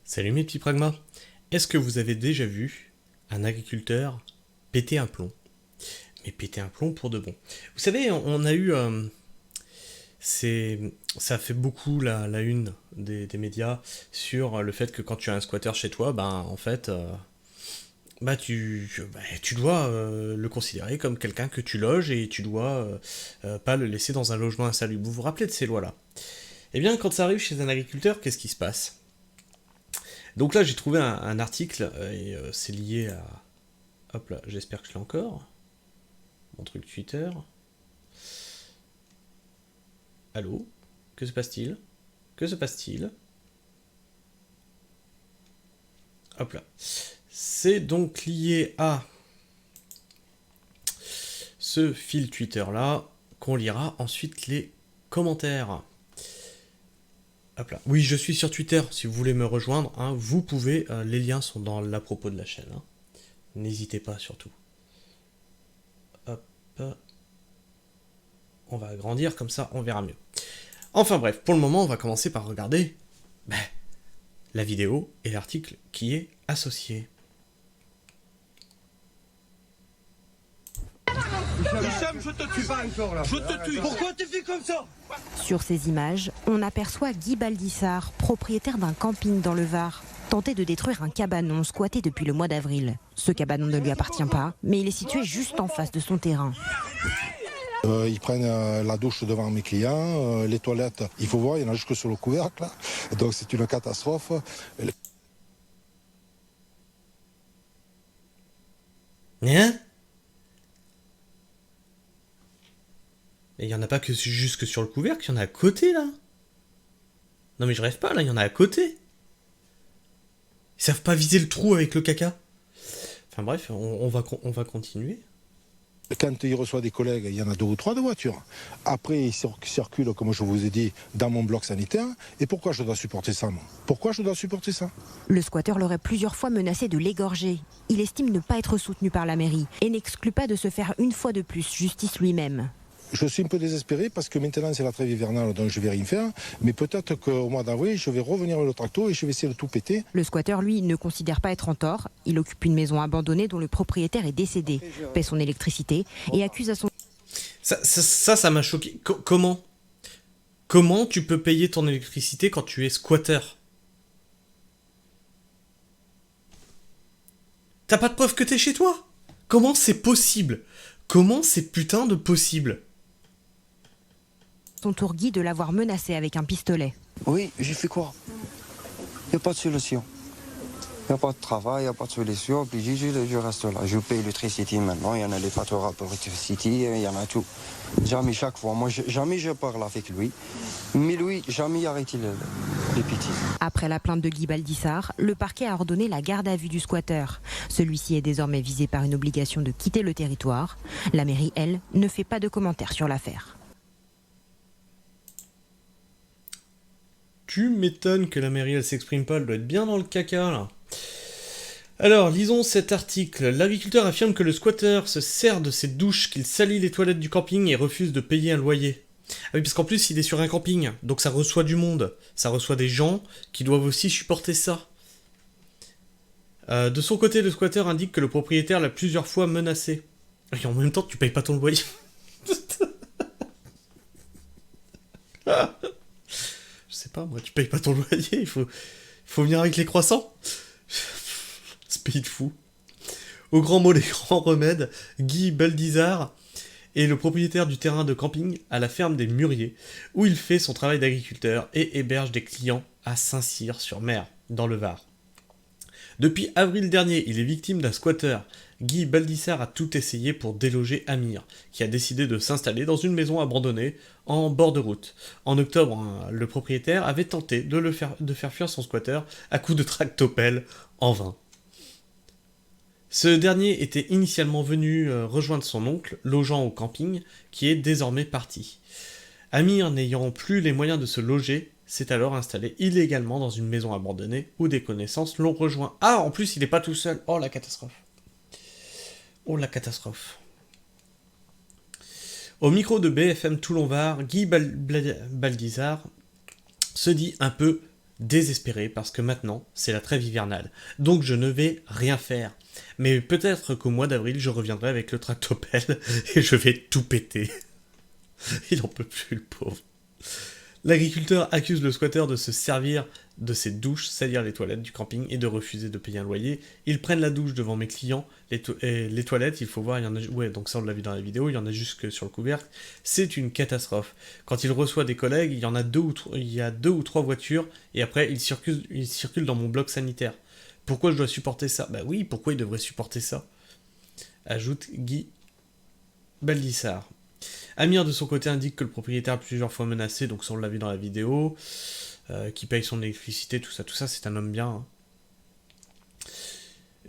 Salut mes petits pragmas. Est-ce que vous avez déjà vu un agriculteur péter un plomb? Mais péter un plomb pour de bon. Vous savez, on a eu... ça fait beaucoup la une des médias sur le fait que quand tu as un squatter chez toi, ben en fait... tu dois le considérer comme quelqu'un que tu loges et tu dois pas le laisser dans un logement insalubre. Vous vous rappelez de ces lois-là? Eh bien, quand ça arrive chez un agriculteur, qu'est-ce qui se passe? Donc là, j'ai trouvé un article, et c'est lié à... Hop là, j'espère que je l'ai encore. Mon truc Twitter. Allô? Que se passe-t-il? Que se passe-t-il? Hop là. C'est donc lié à ce fil Twitter là, qu'on lira ensuite les commentaires. Hop là. Oui, je suis sur Twitter, si vous voulez me rejoindre, hein, vous pouvez, les liens sont dans la propos de la chaîne. Hein. N'hésitez pas surtout. Hop. On va agrandir, comme ça on verra mieux. Enfin bref, pour le moment on va commencer par regarder la vidéo et l'article qui est associé. Hicham, je te tue pas encore là. Je te tue. Pourquoi tu fais comme ça? Sur ces images, on aperçoit Guy Baldissart, propriétaire d'un camping dans le Var, tenter de détruire un cabanon squatté depuis le mois d'avril. Ce cabanon ne lui appartient pas, mais il est situé juste en face de son terrain. Ils prennent la douche devant mes clients, les toilettes, il faut voir, il y en a jusque sur le couvercle, là. Donc c'est une catastrophe. Hein? Et il y en a pas que juste sur le couvercle, il y en a à côté là. Non mais je rêve pas là, il y en a à côté. Ils savent pas viser le trou avec le caca. Enfin bref, on va continuer. Quand il reçoit des collègues, il y en a 2 ou 3 de voitures. Après, il circule, comme je vous ai dit, dans mon bloc sanitaire. Et pourquoi je dois supporter ça, moi? Pourquoi je dois supporter ça? Le squatteur l'aurait plusieurs fois menacé de l'égorger. Il estime ne pas être soutenu par la mairie et n'exclut pas de se faire une fois de plus justice lui-même. Je suis un peu désespéré parce que maintenant c'est la trêve hivernale, donc je vais rien faire. Mais peut-être qu'au mois d'avril, je vais revenir avec le tracto et je vais essayer de tout péter. Le squatteur, lui, ne considère pas être en tort. Il occupe une maison abandonnée dont le propriétaire est décédé, paie son électricité et accuse à son... Ça m'a choqué. Comment tu peux payer ton électricité quand tu es squatter? T'as pas de preuve que t'es chez toi? Comment c'est possible? Comment c'est putain de possible? Son tour Guy de l'avoir menacé avec un pistolet. Oui, j'ai fait quoi? Il n'y a pas de solution. Il n'y a pas de travail, il n'y a pas de solution. Puis je reste là. Je paye l'électricité maintenant. Il y en a les factures pour l'électricité, il y en a tout. Jamais chaque fois. Moi, jamais je parle avec lui. Mais lui, jamais arrêté les bêtises. Après la plainte de Guy Baldissart, le parquet a ordonné la garde à vue du squatteur. Celui-ci est désormais visé par une obligation de quitter le territoire. La mairie, elle, ne fait pas de commentaires sur l'affaire. Tu m'étonnes que la mairie elle s'exprime pas, elle doit être bien dans le caca là. Alors, lisons cet article. L'agriculteur affirme que le squatter se sert de ses douches, qu'il salit les toilettes du camping et refuse de payer un loyer. Ah oui, parce qu'en plus, il est sur un camping, donc ça reçoit du monde. Ça reçoit des gens qui doivent aussi supporter ça. De son côté, le squatter indique que le propriétaire l'a plusieurs fois menacé. Et en même temps, tu payes pas ton loyer. Je sais pas, moi, tu payes pas ton loyer, il faut venir avec les croissants. Ce pays de fou. Au grand mot, les grands remèdes, Guy Baldissart est le propriétaire du terrain de camping à la ferme des Mûriers, où il fait son travail d'agriculteur et héberge des clients à Saint-Cyr-sur-Mer, dans le Var. Depuis avril dernier, il est victime d'un squatter. Guy Baldissart a tout essayé pour déloger Amir, qui a décidé de s'installer dans une maison abandonnée en bord de route. En octobre, le propriétaire avait tenté de faire fuir son squatter à coups de tractopelle, en vain. Ce dernier était initialement venu rejoindre son oncle, logeant au camping, qui est désormais parti. Amir, n'ayant plus les moyens de se loger, s'est alors installé illégalement dans une maison abandonnée où des connaissances l'ont rejoint. Ah, en plus, il n'est pas tout seul. Oh, la catastrophe. Oh, la catastrophe. Au micro de BFM Toulon-Var, Guy Baldissart se dit un peu désespéré parce que maintenant, c'est la trêve hivernale. Donc je ne vais rien faire. Mais peut-être qu'au mois d'avril, je reviendrai avec le tractopelle et je vais tout péter. Il en peut plus, le pauvre. L'agriculteur accuse le squatteur de se servir de ses douches, c'est-à-dire les toilettes du camping, et de refuser de payer un loyer. Ils prennent la douche devant mes clients. Les toilettes, il faut voir, il y en a... Ouais, donc ça on l'a vu dans la vidéo, il y en a jusque sur le couvercle. C'est une catastrophe. Quand il reçoit des collègues, il y en a il y a 2 ou 3 voitures, et après il circule dans mon bloc sanitaire. Pourquoi je dois supporter ça? Bah oui, pourquoi il devrait supporter ça? Ajoute Guy Baldissart. Amir, de son côté, indique que le propriétaire a plusieurs fois menacé, donc ça on l'a vu dans la vidéo, qui paye son électricité, tout ça, c'est un homme bien. Hein.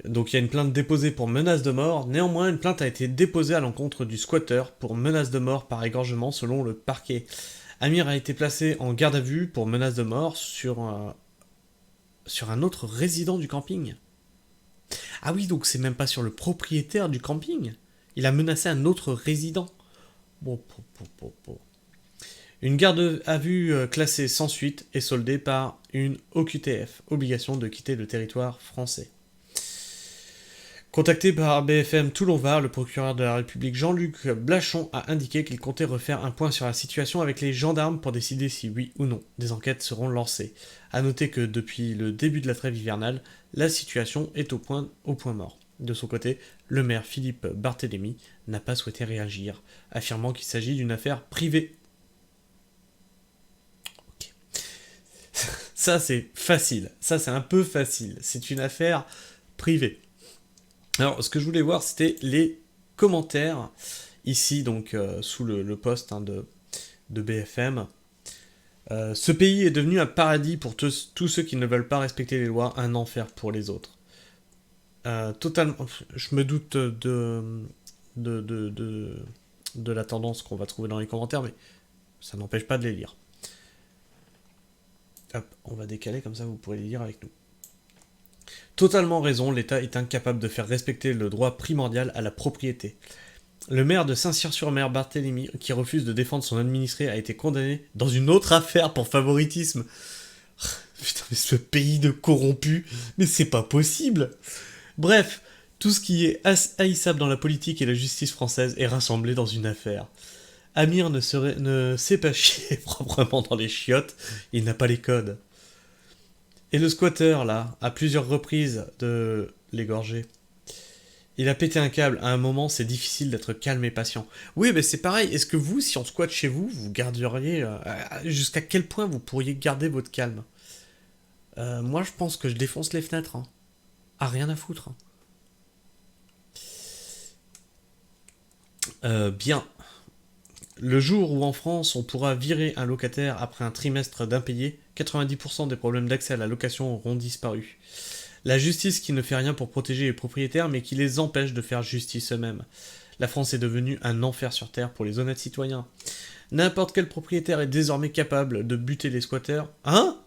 Donc il y a une plainte déposée pour menace de mort, néanmoins une plainte a été déposée à l'encontre du squatter pour menace de mort par égorgement selon le parquet. Amir a été placé en garde à vue pour menace de mort sur un autre résident du camping. Ah oui, donc c'est même pas sur le propriétaire du camping, il a menacé un autre résident. Bon. Une garde à vue classée sans suite est soldée par une OQTF, obligation de quitter le territoire français. Contacté par BFM Toulon-Var, le procureur de la République Jean-Luc Blachon a indiqué qu'il comptait refaire un point sur la situation avec les gendarmes pour décider si oui ou non des enquêtes seront lancées. A noter que depuis le début de la trêve hivernale, la situation est au point mort. De son côté, le maire Philippe Barthélémy n'a pas souhaité réagir, affirmant qu'il s'agit d'une affaire privée. Ok. Ça c'est facile, ça c'est un peu facile, c'est une affaire privée. Alors ce que je voulais voir c'était les commentaires, ici donc sous le post de BFM. Ce pays est devenu un paradis pour tous ceux qui ne veulent pas respecter les lois, un enfer pour les autres. Totalement, je me doute de la tendance qu'on va trouver dans les commentaires, mais ça n'empêche pas de les lire. Hop, on va décaler, comme ça vous pourrez les lire avec nous. Totalement raison, l'État est incapable de faire respecter le droit primordial à la propriété. Le maire de Saint-Cyr-sur-Mer, Barthélémy, qui refuse de défendre son administré, a été condamné dans une autre affaire pour favoritisme. Putain, mais ce pays de corrompus, mais c'est pas possible. Bref, tout ce qui est haïssable dans la politique et la justice française est rassemblé dans une affaire. Amir ne sait pas chier proprement dans les chiottes, il n'a pas les codes. Et le squatter, là, à plusieurs reprises de l'égorger. Il a pété un câble, à un moment c'est difficile d'être calme et patient. Oui, mais c'est pareil, est-ce que vous, si on squatte chez vous, vous garderiez... jusqu'à quel point vous pourriez garder votre calme? Moi je pense que je défonce les fenêtres. Hein. Ah, rien à foutre. Bien. Le jour où en France on pourra virer un locataire après un trimestre d'impayé, 90% des problèmes d'accès à la location auront disparu. La justice qui ne fait rien pour protéger les propriétaires mais qui les empêche de faire justice eux-mêmes. La France est devenue un enfer sur terre pour les honnêtes citoyens. N'importe quel propriétaire est désormais capable de buter les squatteurs. Hein ?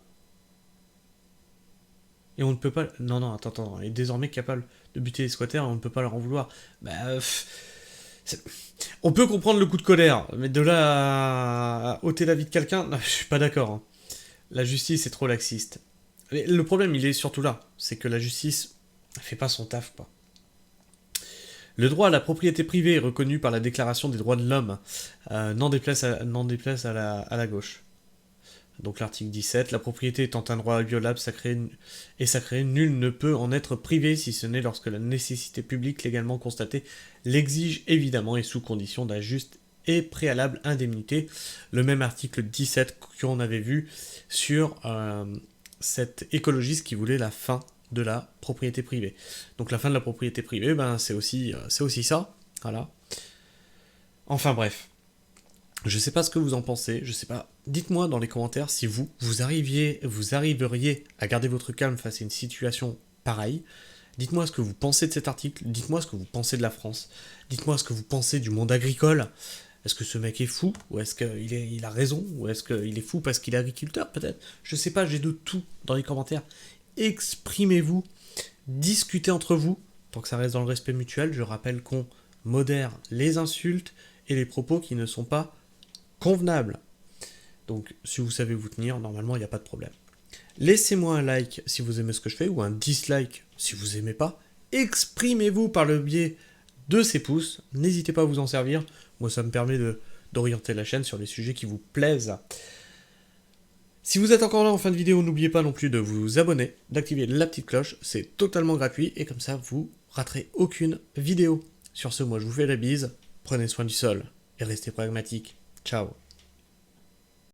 Et on ne peut pas... Non, attends. Il est désormais capable de buter les squatteurs et on ne peut pas leur en vouloir. On peut comprendre le coup de colère, mais de là à ôter la vie de quelqu'un, je suis pas d'accord. Hein. La justice est trop laxiste. Mais le problème, il est surtout là. C'est que la justice fait pas son taf, quoi. Le droit à la propriété privée est reconnu par la Déclaration des droits de l'homme, n'en déplaise à la gauche. Donc l'article 17, la propriété étant un droit inviolable et sacré, nul ne peut en être privé si ce n'est lorsque la nécessité publique légalement constatée l'exige évidemment et sous condition d'un juste et préalable indemnité. Le même article 17 qu'on avait vu sur cet écologiste qui voulait la fin de la propriété privée. Donc la fin de la propriété privée, c'est aussi ça, voilà. Enfin bref. Je sais pas ce que vous en pensez, je sais pas. Dites-moi dans les commentaires si vous arriveriez à garder votre calme face à une situation pareille. Dites-moi ce que vous pensez de cet article, dites-moi ce que vous pensez de la France, dites-moi ce que vous pensez du monde agricole. Est-ce que ce mec est fou, ou est-ce qu'il a raison, ou est-ce qu'il est fou parce qu'il est agriculteur peut-être? Je sais pas, j'ai de tout dans les commentaires. Exprimez-vous, discutez entre vous, tant que ça reste dans le respect mutuel. Je rappelle qu'on modère les insultes et les propos qui ne sont pas convenable. Donc, si vous savez vous tenir, normalement, il n'y a pas de problème. Laissez-moi un like si vous aimez ce que je fais, ou un dislike si vous aimez pas. Exprimez-vous par le biais de ces pouces. N'hésitez pas à vous en servir. Moi, ça me permet d'orienter la chaîne sur les sujets qui vous plaisent. Si vous êtes encore là en fin de vidéo, n'oubliez pas non plus de vous abonner, d'activer la petite cloche. C'est totalement gratuit et comme ça, vous raterez aucune vidéo. Sur ce, moi, je vous fais la bise. Prenez soin du sol et restez pragmatiques. Ciao.